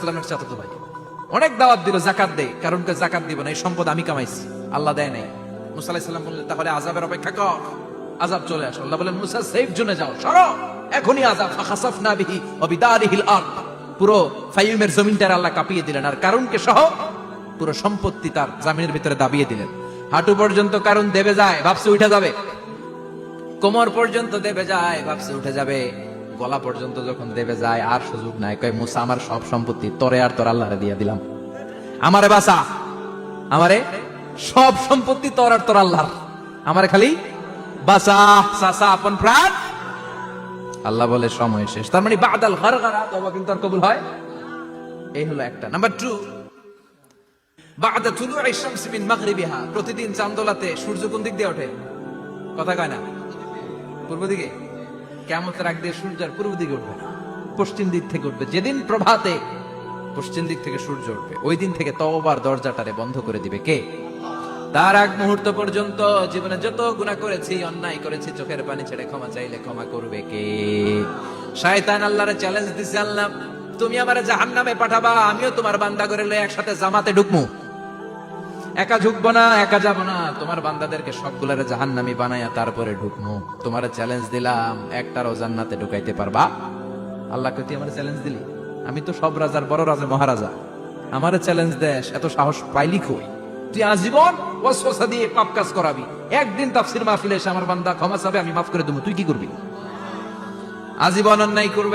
ইসলামের চাচাতো ভাই অনেক দাওয়াত দিল, যাকাত দে, কারণ যাকাত দিব না, এই সম্পদ আমি কামাইছি, আল্লাহ দেয় নাই। মুসা আলাইহিস সালাম বললেন তাহলে আযাবের অপেক্ষা কর, আযাব চলে আসে। আল্লাহ বলেন মুসা সেফ জোনে যাও, সরো, এখনই আযাব। ফাখাসাফনা বিহি ওয়া বিদারিহিল আরদ, পুরো ফাইমের জমিনটার আল্লাহ কাঁপিয়ে দিলেন, আর কারুনকে সহ পুরো সম্পত্তি তার জামিনের ভিতরে দাবিয়ে দিলেন। হাঁটু পর্যন্ত কারণ দেবে যায়, ভাবছে উঠে যাবে, কোমর পর্যন্ত দেবে যায়, ভাবছে উঠে যাবে, গলা পর্যন্ত যখন দেবে যায় আর সুযোগ নাই। কয় মুসা আমার সব সম্পত্তি তোরে আর তোর আল্লাহরে দিয়ে দিলাম, আমারে বাঁচা, আমারে সব সম্পত্তি তোর আর তোর আল্লাহর, আমারে খালি বাঁচা, চাচা আপন প্রাণ। আল্লাহ বলে সময় শেষ। তার মানে বাদাল গারগারা তওবা কিন্তু আর কবুল হয়। এই হলো একটা। নাম্বার 2, বাদা তুলুই শামস মিন মাগরিবিহা, প্রতিদিন চাঁদোলাতে সূর্য কোন দিক দিয়ে ওঠে? কথা কয় না? পূর্ব দিকে। কিয়ামতের আগ দিয়ে সূর্য আর পূর্ব দিকে উঠবে না, পশ্চিম দিক থেকে উঠবে। যেদিন প্রভাতে পশ্চিম দিক থেকে সূর্য উঠবে, ওই দিন থেকে তওবার দরজাটারে বন্ধ করে দিবে কে? তার আগ মুহূর্ত পর্যন্ত জীবনে যত গুনাহ করেছি, অন্যায় করেছি, চোখের পানি ছেড়ে ক্ষমা চাইলে ক্ষমা করবে কে? শয়তান আল্লাহরে চ্যালেঞ্জ দিছে, আল্লাহ তুমি আমারে জাহান্নামে পাঠাবা, আমিও তোমার বান্দা করে লয়ে একসাথে জামাতে ঢুকমু, একা ঢুকবো না, একা যাবো না, তোমার বান্দাদেরকে সবগুলারে জাহান্নামী বানায়া তারপরে ঢুকমু। তোমারে চ্যালেঞ্জ দিলাম, একটারও জান্নাতে ঢুকাইতে পারবা? আল্লাহকে তুই আমারে চ্যালেঞ্জ দিলি, আমি তো সব রাজার বড় রাজা, মহারাজা, আমারে চ্যালেঞ্জ দেশ, এত সাহস পাইলি কই? তুই আজীবন ওয়াসওয়াসা দিয়ে পাপ কাজ করাবি, একদিন তাফসীর মাহফিলে এসে আমার বান্দা ক্ষমা চাবে, আমি মাফ করে দেবো, তুই কি করবি? আজীবন অন্যায় করবে।